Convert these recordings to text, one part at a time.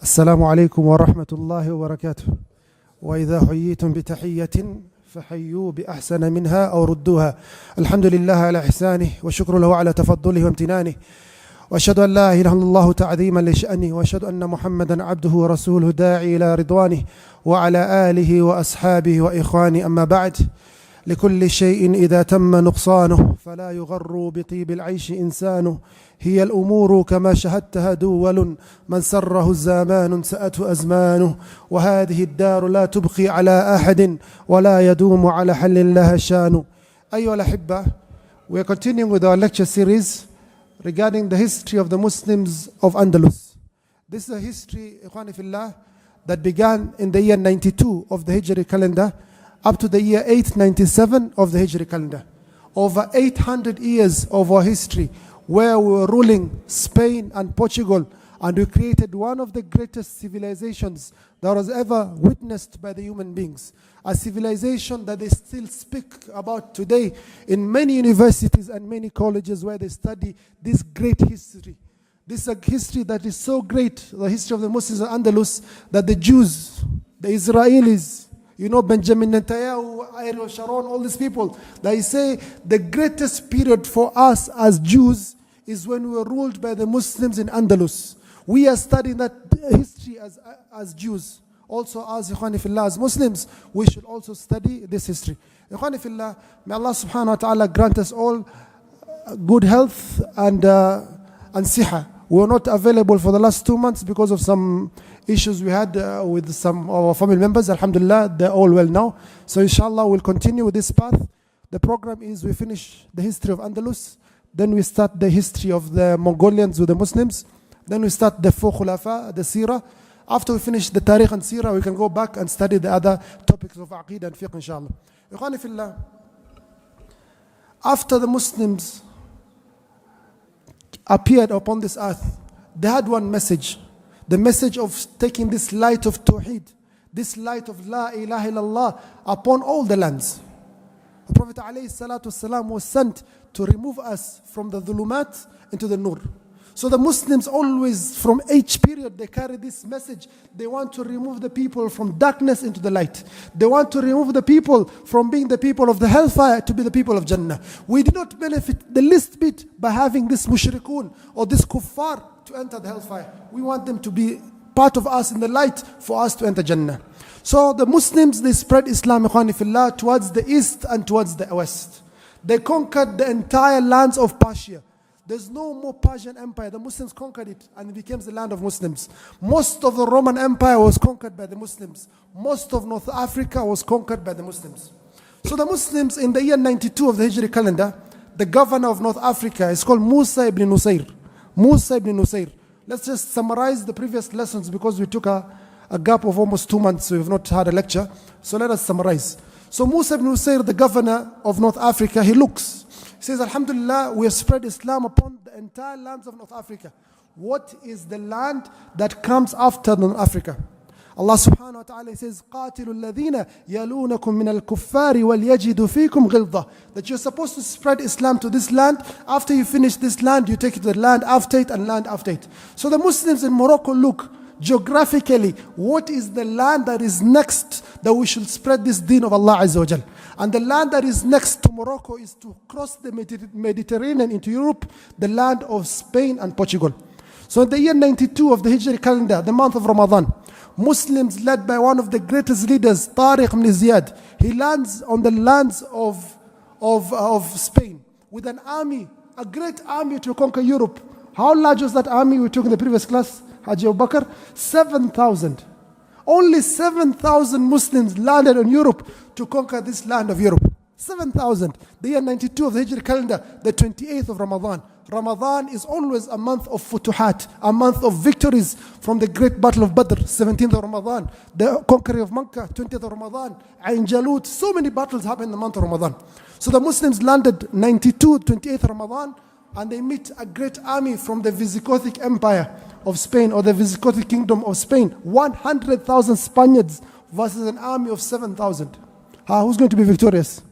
السلام عليكم ورحمة الله وبركاته. وإذا حييتم بتحية فحيوا بأحسن منها أو ردوها. الحمد لله على إحسانه وشكر له على تفضله وامتنانه، وأشهد أن لا إله إلا الله تعظيما لشأنه، وأشهد أن محمدا عبده ورسوله داعي إلى رضوانه وعلى آله وأصحابه وإخوانه. أما بعد، لكل شيء إذا تم نقصانه فلا يغر بطيب العيش إنسانه. هي الأمور كما شهدتها دول، من سره الزمان سأته أزمانه. وهذه الدار لا تبقي على أحد ولا يدوم على حل لها شان. أيها الأحبة, we are continuing with our lecture series regarding the history of the Muslims of Andalus. This is a history, Ikhwani Fillah, that began in the year 92 of the Hijri calendar up to the year 897 of the Hijri calendar. Over 800 years of our history where we were ruling Spain and Portugal, and we created one of the greatest civilizations that was ever witnessed by the human beings. A civilization that they still speak about today in many universities and many colleges where they study this great history. This is a history that is so great, the history of the Muslims of Andalus, that the Jews, the Israelis, Benjamin Netanyahu, Ariel Sharon, all these people, they say the greatest period for us as Jews is when we were ruled by the Muslims in Andalus. We are studying that history as Jews. Also as Ikhwani Fillah, as Muslims, we should also study this history. Ikhwani Fillah, may Allah subhanahu wa ta'ala grant us all good health and siha. We were not available for the last 2 months because of some issues we had with some of our family members. Alhamdulillah, they're all well now. So inshallah, we'll continue with this path. The program is we finish the history of Andalus, then we start the history of the Mongolians with the Muslims, then we start the four Khulafa, the Seerah. After we finish the Tariq and Seerah, we can go back and study the other topics of Aqeedah and Fiqh, inshallah. Ikhwani Fillah, after the Muslims appeared upon this earth, they had one message. The message of taking this light of Tawheed, this light of La ilaha illallah upon all the lands. The Prophet ﷺ was sent to remove us from the dhulumat into the nur. So the Muslims always, from each period, they carry this message. They want to remove the people from darkness into the light. They want to remove the people from being the people of the hellfire to be the people of Jannah. We did not benefit the least bit by having this mushrikun or this kuffar to enter the hellfire. We want them to be part of us in the light for us to enter Jannah. So the Muslims, they spread Islam, Ikhwani Fillah, towards the east and towards the west. They conquered the entire lands of Persia. There's no more Persian Empire. The Muslims conquered it and it became the land of Muslims. Most of the Roman Empire was conquered by the Muslims. Most of North Africa was conquered by the Muslims. So the Muslims in the year 92 of the Hijri calendar, the governor of North Africa is called Musa ibn Nusayr. Musa ibn Nusayr. Let's just summarize the previous lessons because we took a gap of almost 2 months, so we've not had a lecture. So let us summarize. So Musa ibn Nusayr, the governor of North Africa, he looks. He says, Alhamdulillah, we have spread Islam upon the entire lands of North Africa. What is the land that comes after North Africa? Allah subhanahu wa ta'ala says, قَاتِلُوا الَّذِينَ يَلُونَكُم مِّنَ الْكُفَّارِ وَلْيَجِدُوا فِيكُمْ غِلْظَةً. That you're supposed to spread Islam to this land. After you finish this land, you take it to the land after it and land after it. So the Muslims in Morocco look, geographically, what is the land that is next that we should spread this deen of Allah Azza wa Jal? And the land that is next to Morocco is to cross the Mediterranean into Europe, the land of Spain and Portugal. So in the year 92 of the Hijri calendar, the month of Ramadan, Muslims led by one of the greatest leaders, Tariq ibn Ziyad, he lands on the lands of Spain with an army, a great army to conquer Europe. How large was that army we took in the previous class, Haji Abu Bakr? 7,000. Only 7,000 Muslims landed on Europe to conquer this land of Europe. 7,000. The year 92 of the Hijri calendar, the 28th of Ramadan. Ramadan is always a month of futuhat, a month of victories from the great battle of Badr, 17th of Ramadan, the conquering of Makkah, 20th of Ramadan, Ain Jalut. So many battles happen in the month of Ramadan. So the Muslims landed 92, 28th Ramadan, and they meet a great army from the Visigothic Empire of Spain, or the Visigothic Kingdom of Spain. 100,000 Spaniards versus an army of 7,000. Who's going to be victorious?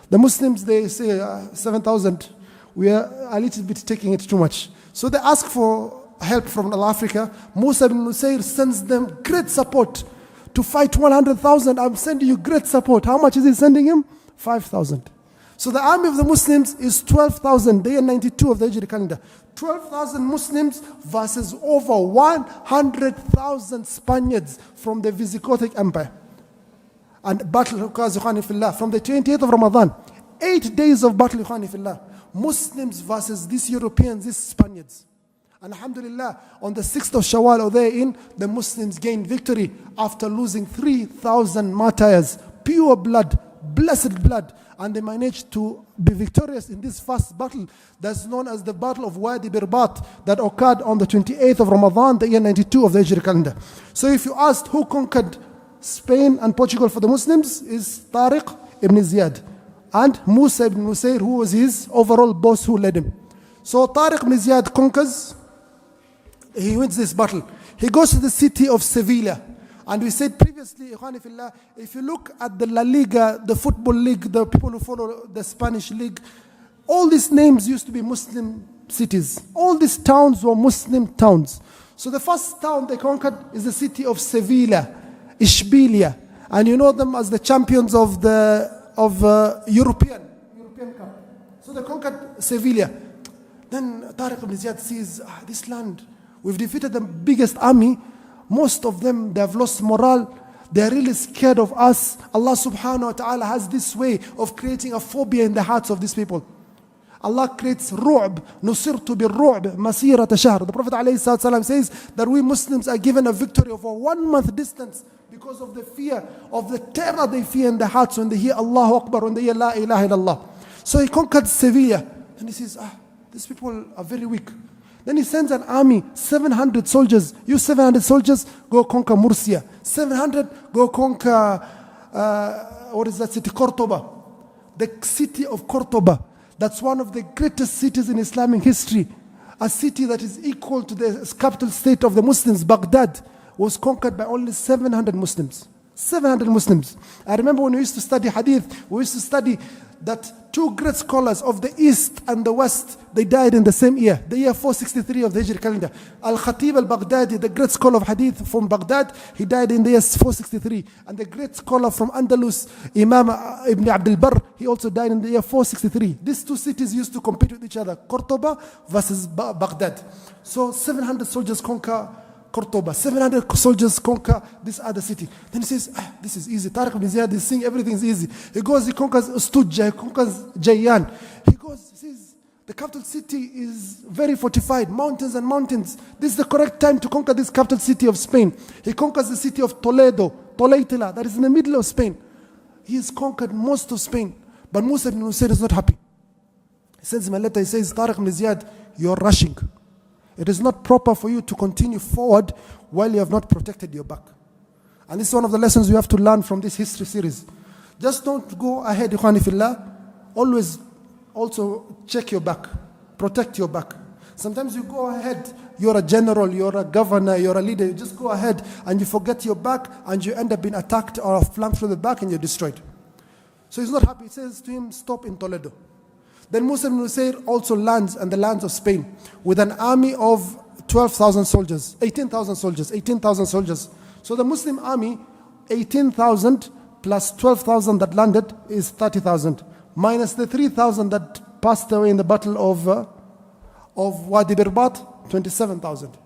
The Muslims, they say 7,000. We are a little bit taking it too much. So they ask for help from Africa, Musa ibn Nusayr sends them great support to fight 100,000. I'm sending you great support. How much is he sending him? 5,000. So the army of the Muslims is 12,000, the year 92 of the Hijri calendar. 12,000 Muslims versus over 100,000 Spaniards from the Visigothic Empire. And battle from the 28th of Ramadan, 8 days of battle, Muslims versus these Europeans, these Spaniards. And alhamdulillah, on the 6th of Shawwal or therein, the Muslims gained victory after losing 3,000 martyrs, pure blood, blessed blood. And they managed to be victorious in this first battle that's known as the Battle of Wadi Birbat that occurred on the 28th of Ramadan, the year 92 of the Hijri calendar. So if you asked who conquered Spain and Portugal for the Muslims, is Tariq ibn Ziyad and Musa ibn Nusayr, who was his overall boss who led him. So Tariq ibn Ziyad conquers, he wins this battle. He goes to the city of Sevilla. And we said previously, if you look at the La Liga, the football league, the people who follow the Spanish league, all these names used to be Muslim cities. All these towns were Muslim towns. So the first town they conquered is the city of Sevilla, Ishbilia. And you know them as the champions of the European Cup. So they conquered Sevilla. Then Tariq ibn Ziyad sees, this land, we've defeated the biggest army. Most of them, they have lost morale. They are really scared of us. Allah subhanahu wa ta'ala has this way of creating a phobia in the hearts of these people. Allah creates ru'b, nusirtu bil ru'b, masirata shahr. The Prophet ﷺ says that we Muslims are given a victory of a 1 month distance because of the fear, of the terror they fear in their hearts when they hear Allahu Akbar, when they hear La ilaha illallah. So he conquered Sevilla. And he says, these people are very weak. Then he sends an army, 700 soldiers. You 700 soldiers, go conquer Murcia. 700, go conquer, what is that city? Cordoba. The city of Cordoba. That's one of the greatest cities in Islamic history. A city that is equal to the capital state of the Muslims, Baghdad, was conquered by only 700 Muslims. 700 Muslims. I remember when we used to study hadith, we used to study that two great scholars of the East and the West, they died in the same year, the year 463 of the Hijri calendar. Al-Khatib al-Baghdadi, the great scholar of hadith from Baghdad, he died in the year 463. And the great scholar from Andalus, Imam Ibn Abdul Barr, he also died in the year 463. These two cities used to compete with each other, Cordoba versus Baghdad. So 700 soldiers conquer Cordoba, 700 soldiers conquer this other city. Then he says, this is easy. Tariq ibn Ziyad is saying everything is easy. He goes, he conquers Ustujja, he conquers Jayyan. He goes, he says, the capital city is very fortified, mountains and mountains. This is the correct time to conquer this capital city of Spain. He conquers the city of Toledo, Toleitila, that is in the middle of Spain. He has conquered most of Spain. But Musa ibn Nusayr is not happy. He sends him a letter, he says, Tariq ibn Ziyad, you're rushing. It is not proper for you to continue forward while you have not protected your back. And this is one of the lessons you have to learn from this history series. Just don't go ahead, ikhwani fillah. Always also check your back. Protect your back. Sometimes you go ahead, you're a general, you're a governor, you're a leader, you just go ahead and you forget your back and you end up being attacked or flanked from the back and you're destroyed. So he's not happy. He says to him, stop in Toledo. Then Musa ibn Nusayr also lands in the lands of Spain with an army of 12,000 soldiers, 18,000 soldiers, 18,000 soldiers. So the Muslim army, 18,000 plus 12,000 that landed is 30,000, minus the 3,000 that passed away in the battle of Wadi Birbat, 27,000.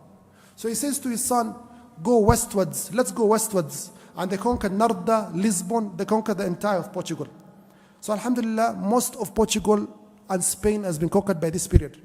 So he says to his son, go westwards, let's go westwards. And they conquered Narda, Lisbon, they conquered the entire of Portugal. So alhamdulillah, most of Portugal and Spain has been conquered by this period.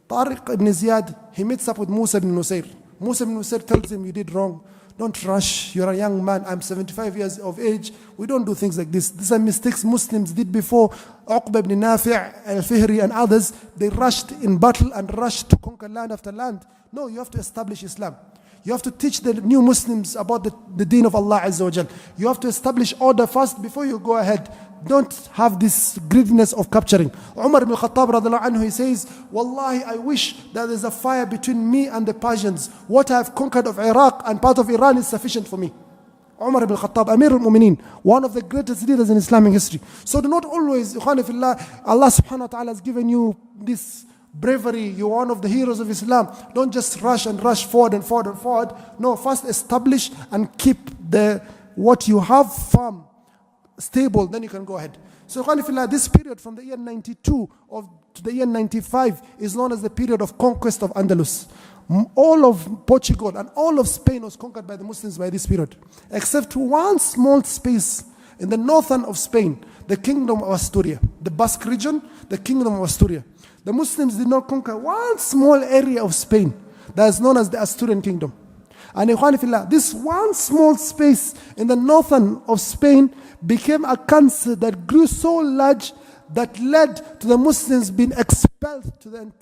Tariq ibn Ziyad, he meets up with Musa ibn Nusayr. Musa ibn Nusayr tells him, you did wrong. Don't rush. You're a young man. I'm 75 years of age. We don't do things like this. These are mistakes Muslims did before. Uqba ibn Nafi' al-Fihri and others, they rushed in battle and rushed to conquer land after land. No, you have to establish Islam. You have to teach the new Muslims about the deen of Allah Azza wa Jal. You have to establish order first before you go ahead. Don't have this greediness of capturing. Umar ibn Khattab radiallahu anhu, he says, Wallahi, I wish that there's a fire between me and the Persians. What I have conquered of Iraq and part of Iran is sufficient for me. Umar ibn Khattab, Amir al-Mu'mineen, one of the greatest leaders in Islamic history. So do not always, ikhwani fillah, Allah subhanahu wa ta'ala has given you this bravery, you're one of the heroes of Islam. Don't just rush and rush forward and forward and forward. No, first establish and keep what you have firm, stable, then you can go ahead. So this period from the year 92 to the year 95 is known as the period of conquest of Andalus. All of Portugal and all of Spain was conquered by the Muslims by this period, except one small space in the northern of Spain, the kingdom of Asturias, the Basque region, the kingdom of Asturias. The Muslims did not conquer one small area of Spain that is known as the Asturian kingdom. And this one small space in the northern of Spain became a cancer that grew so large that led to the Muslims being expelled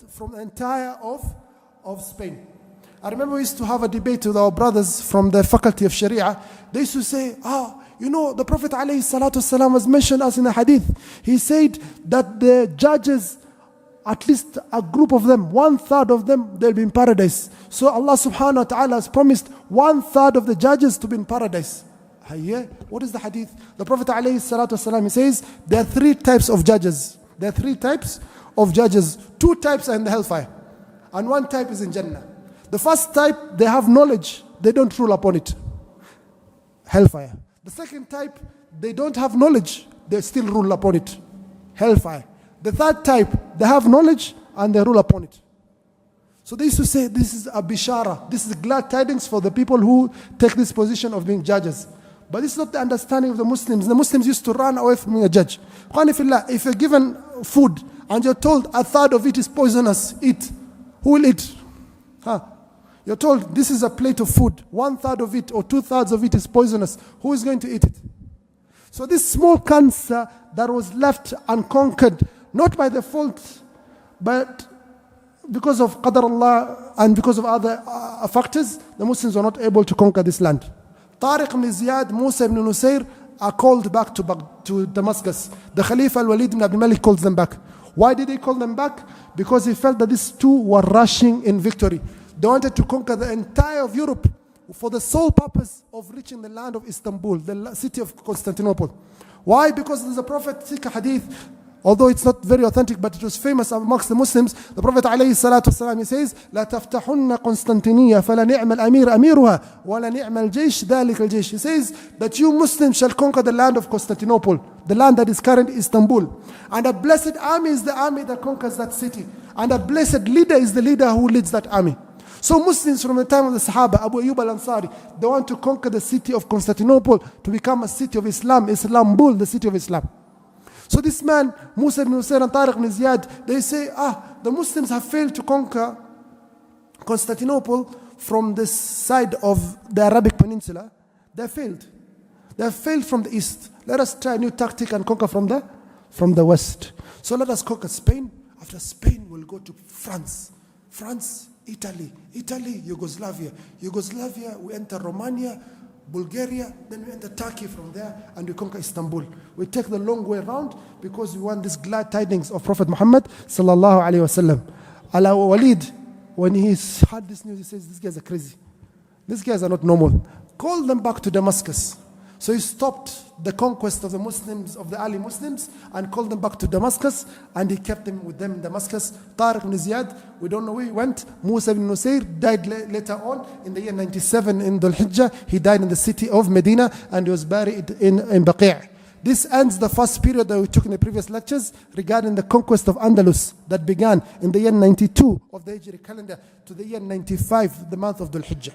from the entire of Spain. I remember we used to have a debate with our brothers from the faculty of Sharia. They used to say, the Prophet ﷺ was mentioned as in a hadith. He said that the judges, at least a group of them, 1/3 of them, they'll be in paradise. So Allah subhanahu wa ta'ala has promised 1/3 of the judges to be in paradise. What is the hadith? The Prophet ﷺ, he says, there are 3 types of judges. There are 3 types of judges. 2 types are in the hellfire, and 1 type is in Jannah. The first type, they have knowledge, they don't rule upon it. Hellfire. The second type, they don't have knowledge, they still rule upon it. Hellfire. The third type, they have knowledge and they rule upon it. So they used to say, this is a bishara, this is glad tidings for the people who take this position of being judges. But this is not the understanding of the Muslims. The Muslims used to run away from being a judge. If you're given food and you're told 1/3 of it is poisonous, eat. Who will eat? You're told this is a plate of food, 1/3 of it or 2/3 of it is poisonous. Who is going to eat it? So this small cancer that was left unconquered, not by the fault, but because of Qadar Allah and because of other factors, the Muslims were not able to conquer this land. Tariq ibn Ziyad, Musa ibn Nusayr are called back to Damascus. The Khalifa al-Walid ibn Abdul Malik calls them back. Why did he call them back? Because he felt that these two were rushing in victory. They wanted to conquer the entire of Europe for the sole purpose of reaching the land of Istanbul, the city of Constantinople. Why? Because there's a prophetic hadith, although it's not very authentic, but it was famous amongst the Muslims. The Prophet ﷺ, he says, لا تفتحن قسطنطينية فلا نعم الأمير أميرها ولا نعم الجيش ذلك الجيش. He says that you Muslims shall conquer the land of Constantinople, the land that is currently Istanbul. And a blessed army is the army that conquers that city. And a blessed leader is the leader who leads that army. So Muslims from the time of the Sahaba, Abu Ayyub al-Ansari, they want to conquer the city of Constantinople to become a city of Islam, Islambul, the city of Islam. So this man, Musa ibn Nusayr and Tariq ibn Ziyad, they say, the Muslims have failed to conquer Constantinople from this side of the Arabic Peninsula. They failed. They have failed from the east. Let us try a new tactic and conquer from the west. So let us conquer Spain. After Spain, we'll go to France. France, Italy, Yugoslavia, we enter Romania, Bulgaria, then we enter Turkey from there, and we conquer Istanbul. We take the long way around because we want this glad tidings of Prophet Muhammad sallallahu alaihi wasallam. Al-Walid, when he heard this news, he says, these guys are crazy. These guys are not normal. Call them back to Damascus. So he stopped the conquest of the Muslims, of the early Muslims, and called them back to Damascus, and he kept them with them in Damascus. Tariq ibn Ziyad, we don't know where he went. Musa ibn Nusayr died later on in the year 97 in Dhul Hijjah. He died in the city of Medina, and he was buried in Baqi'. This ends the first period that we took in the previous lectures regarding the conquest of Andalus that began in the year 92 of the Hijri calendar to the year 95, the month of Dhul Hijjah.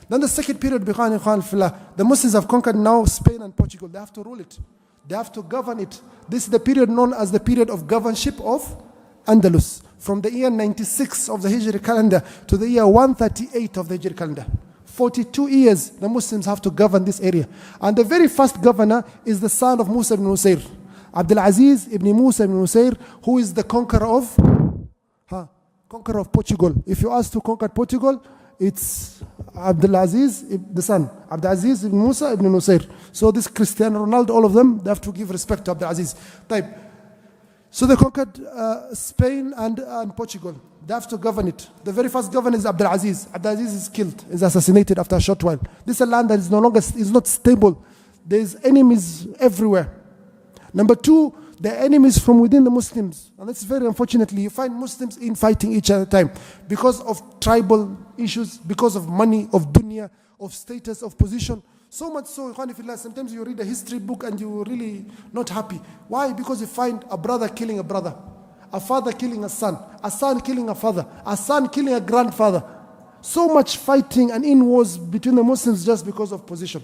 Then the second period began, the Muslims have conquered now Spain and Portugal. They have to rule it. They have to govern it. This is the period known as the period of governorship of Andalus. From the year 96 of the Hijri calendar to the year 138 of the Hijri calendar. 42 years the Muslims have to govern this area. And the very first governor is the son of Musa ibn Nusayr, Abdul Aziz ibn Musa ibn Nusayr, who is the conqueror of Portugal. If you ask to conquer Portugal, it's Abdul Aziz, the son, Abdul Aziz ibn Musa ibn Nusayr. So this Cristiano Ronaldo, all of them, they have to give respect to Abdul Aziz. So they conquered Spain and Portugal. They have to govern it. The very first governor is Abdul Aziz. Abdul Aziz is killed, is assassinated after a short while. This is a land that is no longer, is not stable. There's enemies everywhere. Number two, They're enemies from within the Muslims. And that's very unfortunately, you find Muslims fighting each other time because of tribal issues, because of money, of dunya, of status, of position. So much so, sometimes you read a history book and you're really not happy. Why? Because you find a brother killing a brother, a father killing a son killing a father, a son killing a grandfather. So much fighting and in wars between the Muslims just because of position.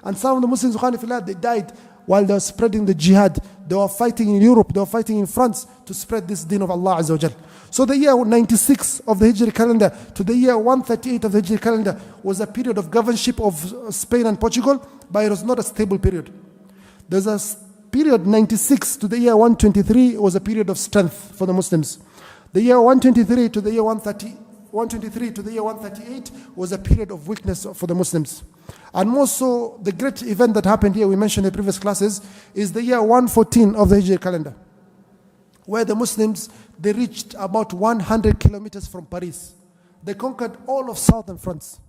And some of the Muslims, they died while they were spreading the jihad. They were fighting in Europe, they were fighting in France to spread this deen of Allah Azza wa Jal. So the year 96 of the Hijri calendar to the year 138 of the Hijri calendar was a period of governorship of Spain and Portugal, but it was not a stable period. There's a period 96 to the year 123 was a period of strength for the Muslims. The year 123 to the year 123 to the year 138 was a period of weakness for the Muslims. And more so, the great event that happened here, we mentioned in the previous classes, is the year 114 of the Hijri calendar, where the Muslims, they reached about 100 kilometers from Paris. They conquered all of southern France.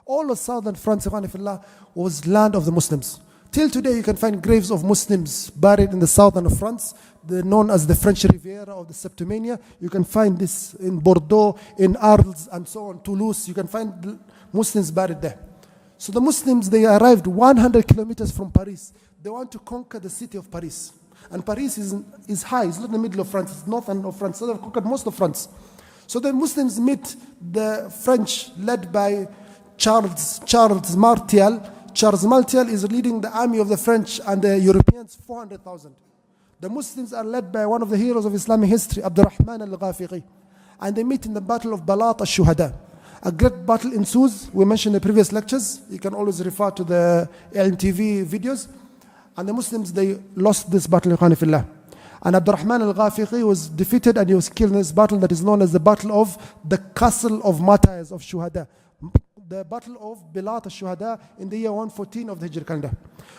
All of southern France, was land of the Muslims. Till today, you can find graves of Muslims buried in the southern of France, known as the French Riviera or the Septimania. You can find this in Bordeaux, in Arles, and so on, Toulouse. You can find Muslims buried there. So the Muslims, they arrived 100 kilometers from Paris. They want to conquer the city of Paris. And Paris is high, it's not in the middle of France, it's northern of France, so they've conquered most of France. So the Muslims meet the French led by Charles Martial. Charles Martial is leading the army of the French and the Europeans, 400,000. The Muslims are led by one of the heroes of Islamic history, Abdurrahman al-Ghafiqi. And they meet in the battle of Balat al-Shuhada. A great battle ensues. We mentioned in the previous lectures. You can always refer to the LMTV videos. And the Muslims, they lost this battle, and Abdurrahman al-Ghafiqi was defeated and he was killed in this battle that is known as the Battle of the Castle of Martyrs of Shuhada. The Battle of Balat al-Shuhada in the year 114 of the Hijri calendar.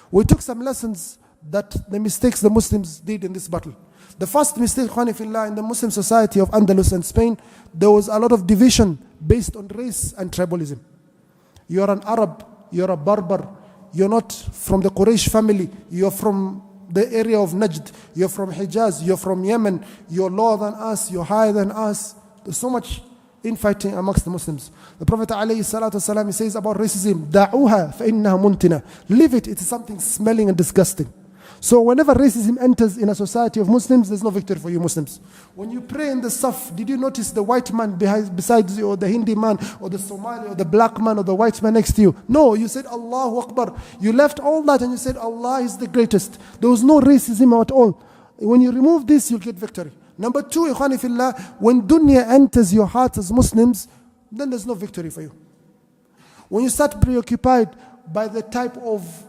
We took some lessons that the mistakes the Muslims did in this battle. The first mistake, in the Muslim society of Andalus and Spain, there was a lot of division based on race and tribalism. You're an Arab, you're a Berber, you're not from the Quraysh family, you're from the area of Najd, you're from Hijaz, you're from Yemen, you're lower than us, you're higher than us. There's so much infighting amongst the Muslims. The Prophet ﷺ, he says about racism, دَعُوهَا فَإِنَّهَا مُنْتِنَةٌ. Leave it, it is something smelling and disgusting. So whenever racism enters in a society of Muslims, there's no victory for you Muslims. When you pray in the Saf, did you notice the white man besides you, or the Hindi man, or the Somali, or the black man, or the white man next to you? No, you said Allahu Akbar. You left all that and you said Allah is the greatest. There was no racism at all. When you remove this, you'll get victory. Number two, Ikhwani Fillah, when dunya enters your heart as Muslims, then there's no victory for you. When you start preoccupied by the type of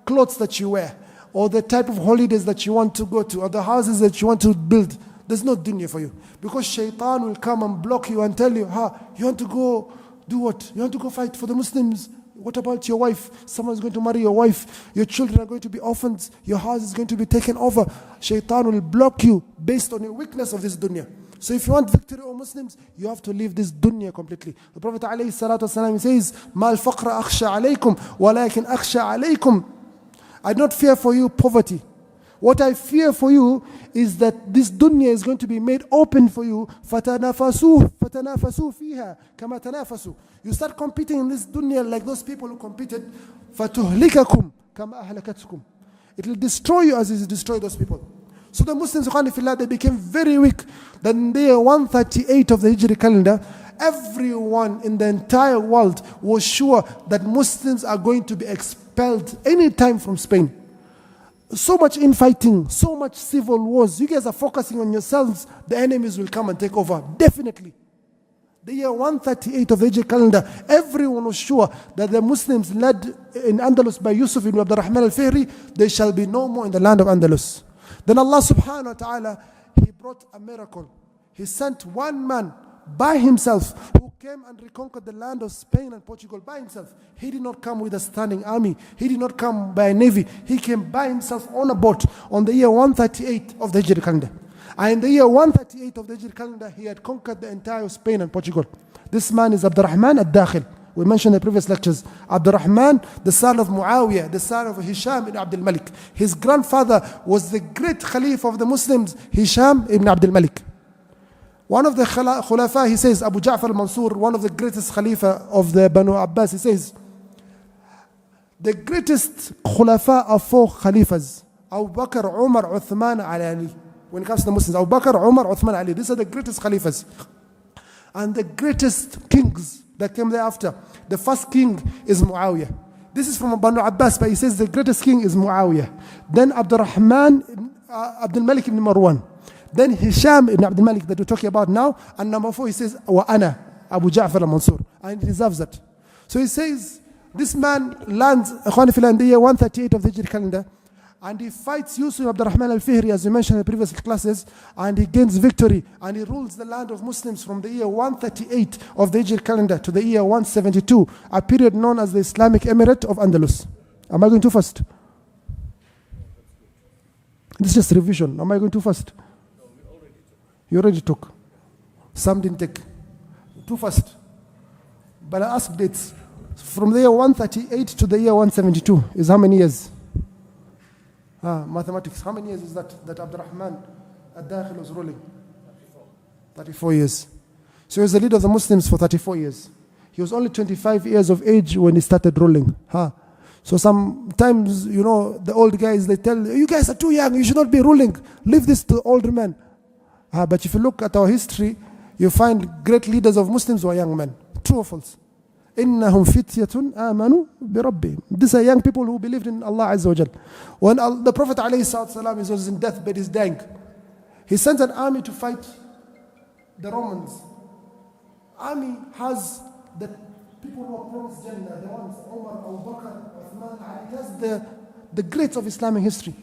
clothes that you wear, or the type of holidays that you want to go to, or the houses that you want to build, there's no dunya for you. Because shaitan will come and block you and tell you, you want to go do what? You want to go fight for the Muslims? What about your wife? Someone's going to marry your wife. Your children are going to be orphans. Your house is going to be taken over. Shaitan will block you based on your weakness of this dunya. So if you want victory over Muslims, you have to leave this dunya completely. The Prophet ﷺ says, مَا الْفَقْرَ أَخْشَى عَلَيْكُمْ وَلَكِنْ أَخْشَى عَلَيْكُمْ. I do not fear for you poverty. What I fear for you is that this dunya is going to be made open for you. فَتَنَافَسُوا فِيهَا كَمَا تَنَافَسُوا. You start competing in this dunya like those people who competed. فَتُهْلِكَكُمْ كَمَا أَهْلَكَتْكُمْ. It will destroy you as it destroyed those people. So the Muslims, they became very weak. Then in the year 138 of the Hijri calendar, everyone in the entire world was sure that Muslims are going to be expelled anytime from Spain. So much infighting, so much civil wars. You guys are focusing on yourselves. The enemies will come and take over. Definitely. The year 138 of the Hijri calendar, everyone was sure that the Muslims led in Andalus by Yusuf ibn Abdurrahman al-Fihri, they shall be no more in the land of Andalus. Then Allah subhanahu wa ta'ala, He brought a miracle. He sent one man by himself who came and reconquered the land of Spain and Portugal by himself. He did not come with a standing army. He did not come by a navy. He came by himself on a boat on the year 138 of the Hijri calendar. And in the year 138 of the Hijri calendar, he had conquered the entire Spain and Portugal. This man is Abdurrahman al-Dakhil, we mentioned in the previous lectures, Abdurrahman, the son of Muawiyah, the son of Hisham ibn Abdul Malik. His grandfather was the great Khalifa of the Muslims, Hisham ibn Abdul Malik. One of the Khulafa, he says, Abu Ja'far al-Mansur, one of the greatest Khalifa of the Banu Abbas, he says, the greatest Khulafa are 4 Khalifas, Abu Bakr, Umar, Uthman, Ali. When it comes to the Muslims, Abu Bakr, Umar, Uthman, Ali, these are the greatest Khalifas. And the greatest kings that came thereafter, the first king is Muawiyah. This is from Banu Abbas, but he says the greatest king is Muawiyah. Then Abdurrahman, Abdul Malik ibn Marwan. Then Hisham ibn Abdul Malik that we're talking about now. And number 4, he says, Wa ana, Abu Ja'far al-Mansur. And he deserves that. So he says, this man lands in the year 138 of the Hijri calendar. And he fights Yusuf Abdurrahman al-Fihri, as we mentioned in the previous classes. And he gains victory. And he rules the land of Muslims from the year 138 of the Hijri calendar to the year 172. A period known as the Islamic Emirate of Andalus. Am I going too fast? This is just revision. Am I going too fast? You already took. Some didn't take. Too fast. But I asked dates. From the year 138 to the year 172 is how many years? Mathematics. How many years is that Abdurrahman al-Dakhil was ruling? 34 years. So he was the leader of the Muslims for 34 years. He was only 25 years of age when he started ruling. So sometimes, the old guys, they tell, you guys are too young, you should not be ruling. Leave this to older men. But if you look at our history, you find great leaders of Muslims who are young men. True or false? إِنَّهُمْ فِتْيَةٌ آمَنُوا بِرَبِّهِمْ. These are young people who believed in Allah Azza wa Jal. When the Prophet ﷺ was in death, but he's dying, he sent an army to fight the Romans. Army has the people who are promised Jannah, the ones, Umar, Abu Bakr, Uthman, Ali. He has the greats of Islamic history.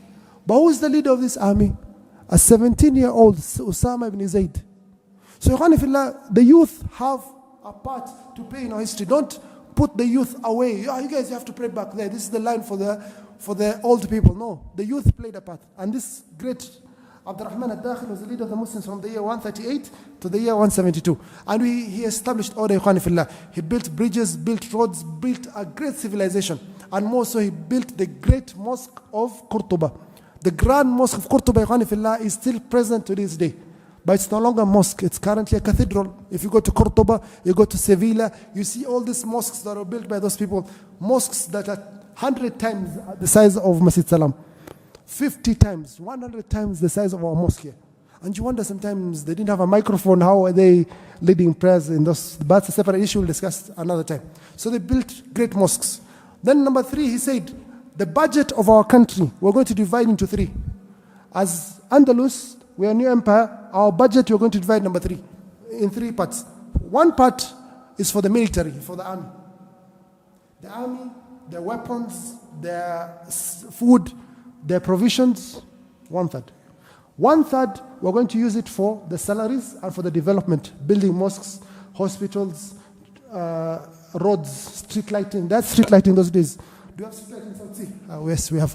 But who is the leader of this army? A 17-year-old Usama ibn Zayd. So, the youth have a part to play in our history. Don't put the youth away. You guys have to pray back there. This is the line for the old people. No, the youth played a part. And this great Abdurrahman al-Dakhil was the leader of the Muslims from the year 138 to the year 172. And he established order. He built bridges, built roads, built a great civilization. And more so, he built the great mosque of Qurtuba. The grand mosque of Qurtuba is still present to this day. But it's no longer a mosque, it's currently a cathedral. If you go to Qurtuba, you go to Sevilla, you see all these mosques that are built by those people. Mosques that are 100 times the size of Masjid Salam. 50 times, 100 times the size of our mosque here. And you wonder sometimes they didn't have a microphone, how are they leading prayers in those? But that's a separate issue, we'll discuss another time. So they built great mosques. Then number 3, he said, the budget of our country, we're going to divide into 3. As Andalus, we are a new empire, our budget we're going to divide in 3 parts. One part is for the military, for the army. The army, their weapons, their food, their provisions, 1/3. 1/3, we're going to use it for the salaries and for the development, building mosques, hospitals, roads, street lighting. That's street lighting those days. Do you have street lighting in South Sea? Yes, we have.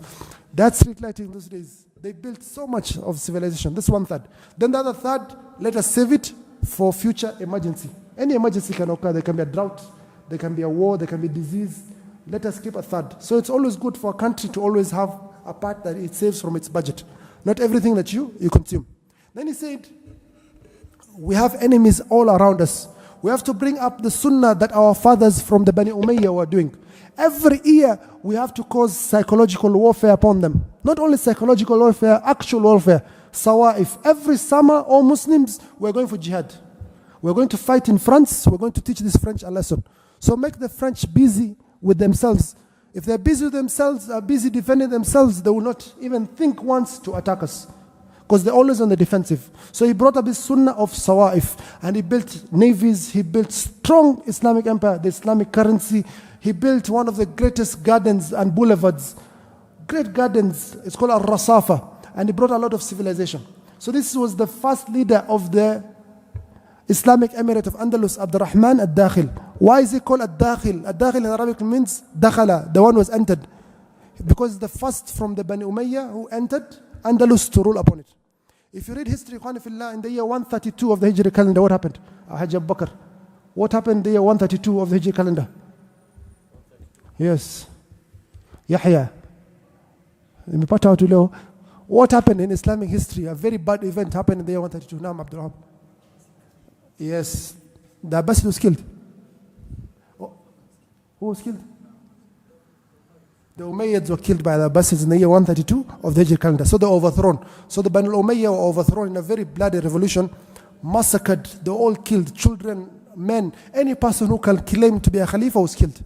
That's street lighting those days. They built so much of civilization. This 1/3. Then the other 1/3, let us save it for future emergency. Any emergency can occur. There can be a drought, there can be a war, there can be disease. Let us keep 1/3. So it's always good for a country to always have a part that it saves from its budget. Not everything that you consume. Then he said, we have enemies all around us. We have to bring up the sunnah that our fathers from the Bani Umayyah were doing. Every year, we have to cause psychological warfare upon them. Not only psychological warfare, actual warfare. Sawa'if. Every summer, all Muslims, we're going for jihad. We're going to fight in France. We're going to teach this French a lesson. So make the French busy with themselves. If they're busy with themselves, are busy defending themselves, they will not even think once to attack us. Because they're always on the defensive. So he brought up this sunnah of Sawa'if. And he built navies. He built strong Islamic empire, the Islamic currency. He built one of the greatest gardens and boulevards. Great gardens. It's called Al-Rasafa. And he brought a lot of civilization. So this was the first leader of the Islamic Emirate of Andalus, Abdurrahman al-Dakhil. Why is he called al-Dakhil? Al-Dakhil in Arabic means Dakhala, the one who was entered. Because the first from the Bani Umayyah who entered Andalus to rule upon it. If you read history, in the year 132 of the Hijri calendar, what happened? Hajj Abu Bakr. What happened in the year 132 of the Hijri calendar? Yes. Yahya. What happened in Islamic history? A very bad event happened in the year 132. Naam Abdul. Yes. The Abbasid was killed. Oh. Who was killed? The Umayyads were killed by the Abbasids in the year 132 of the Hijri calendar. So they were overthrown. So the Banu Umayyah were overthrown in a very bloody revolution, massacred, they all killed, children, men, any person who can claim to be a Khalifa was killed.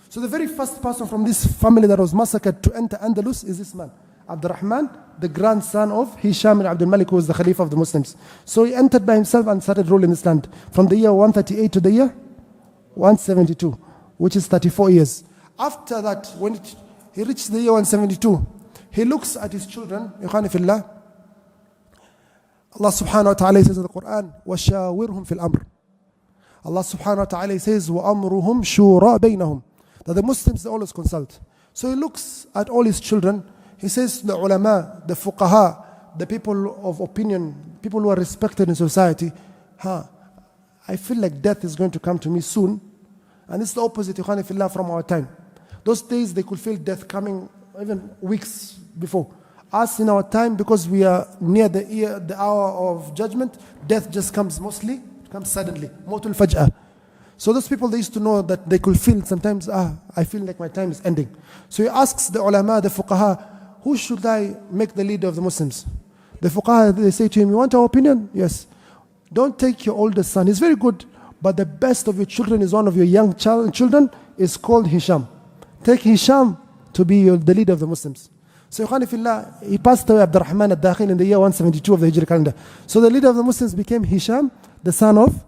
So the very first person from this family that was massacred to enter Andalus is this man, Abdurrahman, the grandson of Hisham ibn Abdul Malik, who was the Khalifa of the Muslims. So he entered by himself and started ruling this land from the year 138 to the year 172, which is 34 years. After that, when he reached the year 172, he looks at his children, Ikhwani fillah. Allah subhanahu wa ta'ala says in the Quran, وَشَاوِرْهُمْ فِي الْأَمْرِ. Allah subhanahu wa ta'ala says, وَأَمْرُهُمْ شُورَى بَيْنَهُمْ. That the Muslims, they always consult. So he looks at all his children. He says to the ulama, the fuqaha, the people of opinion, people who are respected in society, I feel like death is going to come to me soon. And it's the opposite, ikhwani fillah, from our time. Those days they could feel death coming even weeks before. Us in our time, because we are near the hour of judgment, death just comes mostly, comes suddenly. Mautul faj'ah. So those people, they used to know that they could feel sometimes, I feel like my time is ending. So he asks the ulama, the fuqaha, who should I make the leader of the Muslims? The fuqaha, they say to him, you want our opinion? Yes. Don't take your oldest son. He's very good, but the best of your children is one of your young children, is called Hisham. Take Hisham to be the leader of the Muslims. So he passed away Abdurrahman al-Dakhil in the year 172 of the Hijri calendar. So the leader of the Muslims became Hisham, the son of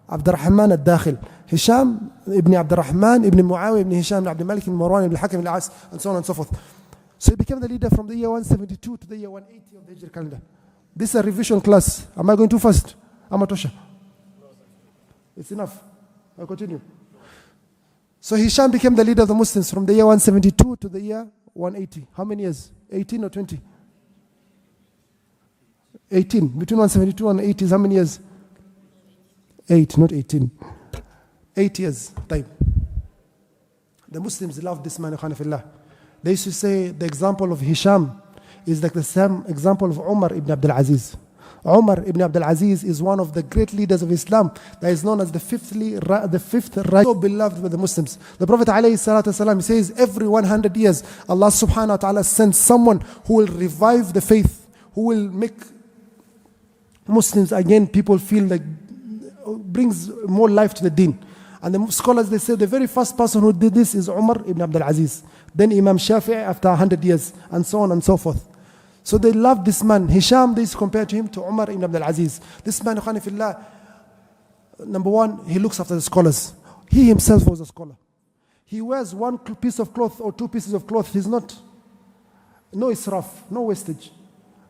Abdurrahman al-Dakhil. Hisham ibn Abdurrahman ibn Muawiyah ibn Hisham ibn Abdul Malik ibn Marwan ibn Hakim al-As, and so on and so forth. So he became the leader from the year 172 to the year 180 of the Hijri calendar. This is a revision class. Am I going too fast? Amatosha. It's enough. I'll continue. So Hisham became the leader of the Muslims from the year 172 to the year 180. How many years? 18 or 20? 18. Between 172 and 80 is how many years? 8, not 18. 8 years. Type. The Muslims loved this man, Khanifillah. They used to say the example of Hisham is like the same example of Umar ibn Abdul Aziz. Umar ibn Abdul Aziz is one of the great leaders of Islam that is known as the fifth right, so beloved by the Muslims. The Prophet ﷺ says every 100 years Allah subhanahu wa ta'ala sends someone who will revive the faith, who will make Muslims again, people feel like, brings more life to the deen. And the scholars, they say the very first person who did this is Umar ibn Abdul Aziz, then Imam Shafi'i after 100 years, and so on and so forth. So they loved this man. Hisham, they used to compare to him to Umar ibn Abdul Aziz. This man, Khanifillah, number one, he looks after the scholars. He himself was a scholar. He wears one piece of cloth or two pieces of cloth. He's not, no israf, no wastage.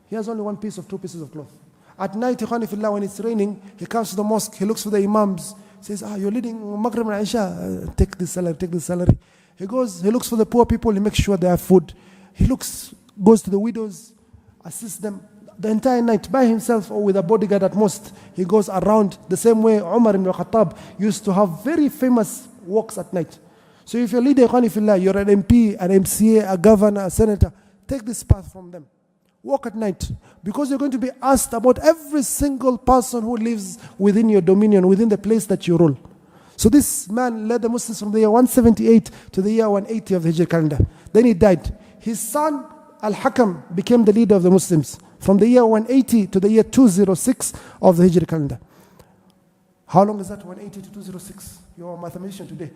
He has only one piece of two pieces of cloth. At night, Khanifillah, when it's raining, he comes to the mosque, he looks for the imams, says, you're leading Maghrib and Isha, take this salary. He goes, he looks for the poor people, he makes sure they have food. He goes to the widows, assists them the entire night by himself or with a bodyguard at most. He goes around the same way Umar ibn Khattab used to have very famous walks at night. So if you're a leader, you're an MP, an MCA, a governor, a senator, take this path from them. Walk at night, because you're going to be asked about every single person who lives within your dominion, within the place that you rule. So this man led the Muslims from the year 178 to the year 180 of the Hijri calendar. Then he died. His son Al-Hakam became the leader of the Muslims from the year 180 to the year 206 of the Hijri calendar. How long is that, 180 to 206? You're a mathematician today.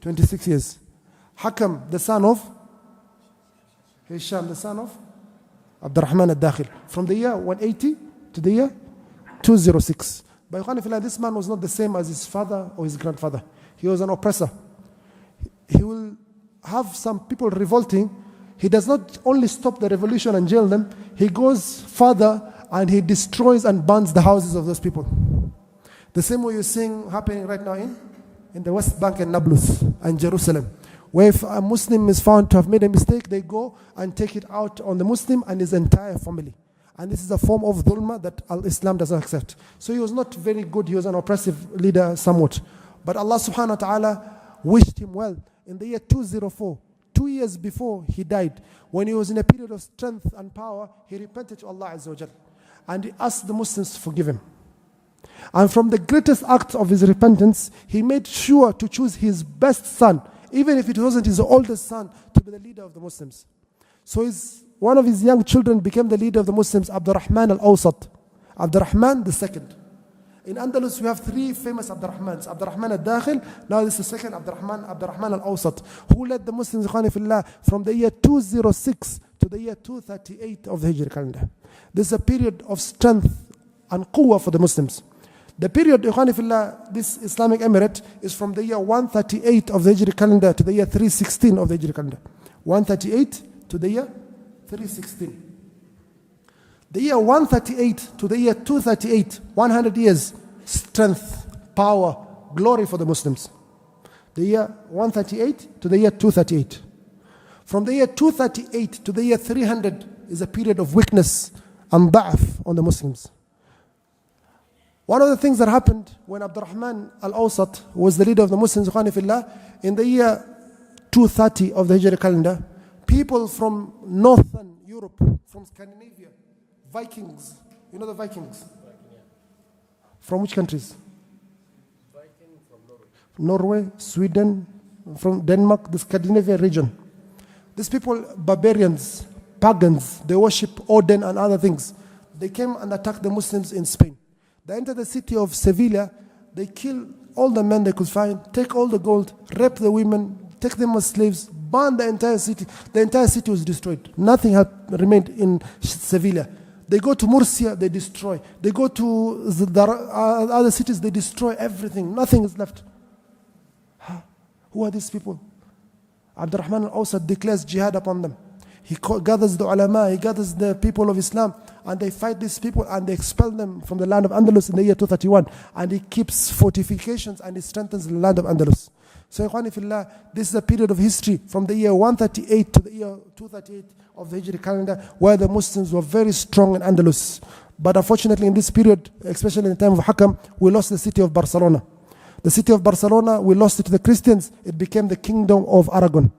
26 years. Hakam, the son of Hisham, the son of Abdurrahman al-Dakhil, from the year 180 to the year 206. But this man was not the same as his father or his grandfather. He was an oppressor. He will have some people revolting. He does not only stop the revolution and jail them, he goes further and he destroys and burns the houses of those people. The same way you're seeing happening right now in the West Bank and Nablus and Jerusalem, where if a Muslim is found to have made a mistake, they go and take it out on the Muslim and his entire family. And this is a form of dhulma that Islam does not accept. So he was not very good. He was an oppressive leader somewhat. But Allah subhanahu wa ta'ala wished him well. in the year 204, 2 years before he died, when he was in a period of strength and power, he repented to Allah Azza wa Jal. And he asked the Muslims to forgive him. And from the greatest act of his repentance, he made sure to choose his best son, even if it wasn't his oldest son, to be the leader of the Muslims. So one of his young children became the leader of the Muslims, Abdurrahman al-Awsat, Abdurrahman the second. In Andalus, we have three famous Abdurrahmans. Abdurrahman al-Dakhil, now this is the second Abdurrahman al-Awsat, who led the Muslims from the year 206 to the year 238 of the Hijri calendar. This is a period of strength and quwwah for the Muslims. The period, this Islamic Emirate, is from the year 138 of the Hijri calendar to the year 316 of the Hijri calendar. 138 to the year 316. The year 138 to the year 238, 100 years, strength, power, glory for the Muslims. The year 138 to the year 238. From the year 238 to the year 300 is a period of weakness and da'af on the Muslims. One of the things that happened when Abdurrahman al-Awsat was the leader of the Muslims, in the year 230 of the Hijri calendar, people from northern Europe, from Scandinavia, Vikings, you know the Vikings? From which countries? Viking from Norway, Sweden, from Denmark, the Scandinavian region. These people, barbarians, pagans, they worship Odin and other things. They came and attacked the Muslims in Spain. They entered the city of Sevilla. They killed all the men they could find, take all the gold, rape the women, take them as slaves, burn the entire city. The entire city was destroyed. Nothing had remained in Sevilla. They go to Murcia, they destroy. They go to the other cities, they destroy everything. Nothing is left. Who are these people? Abdurrahman al-Awsat declares jihad upon them. He gathers the ulama, he gathers the people of Islam, and they fight these people and they expel them from the land of Andalus in the year 231. And he keeps fortifications and he strengthens the land of Andalus. So, Ikhwani fillah, this is a period of history from the year 138 to the year 238 of the Hijri calendar, where the Muslims were very strong in Andalus. But unfortunately, in this period, especially in the time of Akram, we lost the city of Barcelona. The city of Barcelona, we lost it to the Christians. It became the kingdom of Aragon.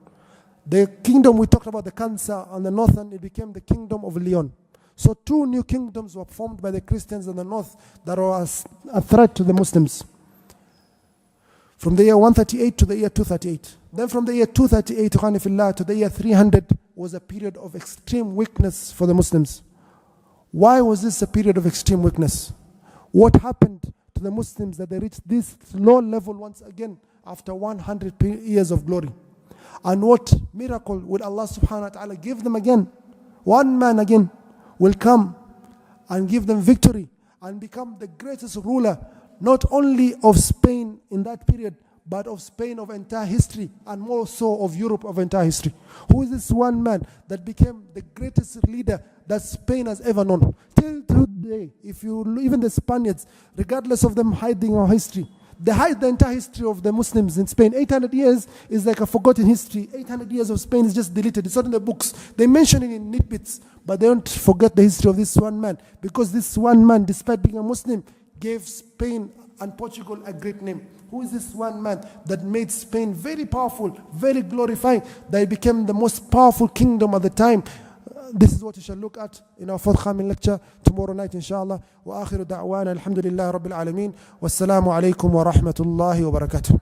The kingdom we talked about, the Kansa on the northern, it became the kingdom of Leon. So two new kingdoms were formed by the Christians in the north that were a threat to the Muslims. From the year 138 to the year 238. Then from the year 238 to the year 300 was a period of extreme weakness for the Muslims. Why was this a period of extreme weakness? What happened to the Muslims that they reached this low level once again after 100 years of glory? And what miracle would Allah subhanahu wa ta'ala give them again? One man again will come and give them victory and become the greatest ruler, not only of Spain in that period, but of Spain of entire history, and more so of Europe of entire history. Who is this one man that became the greatest leader that Spain has ever known? Till today, even the Spaniards, regardless of them hiding our history, they hide the entire history of the Muslims in Spain. 800 years is like a forgotten history. 800 years of Spain is just deleted. It's not in the books. They mention it in nitbits, but they don't forget the history of this one man. Because this one man, despite being a Muslim, gave Spain and Portugal a great name. Who is this one man that made Spain very powerful, very glorifying, that it became the most powerful kingdom at the time? This is what we shall look at in our forthcoming lecture tomorrow night, inshallah. Wa akhiru da'wana alhamdulillahi rabbil alameen. Wassalamu alaikum wa rahmatullahi wa barakatuh.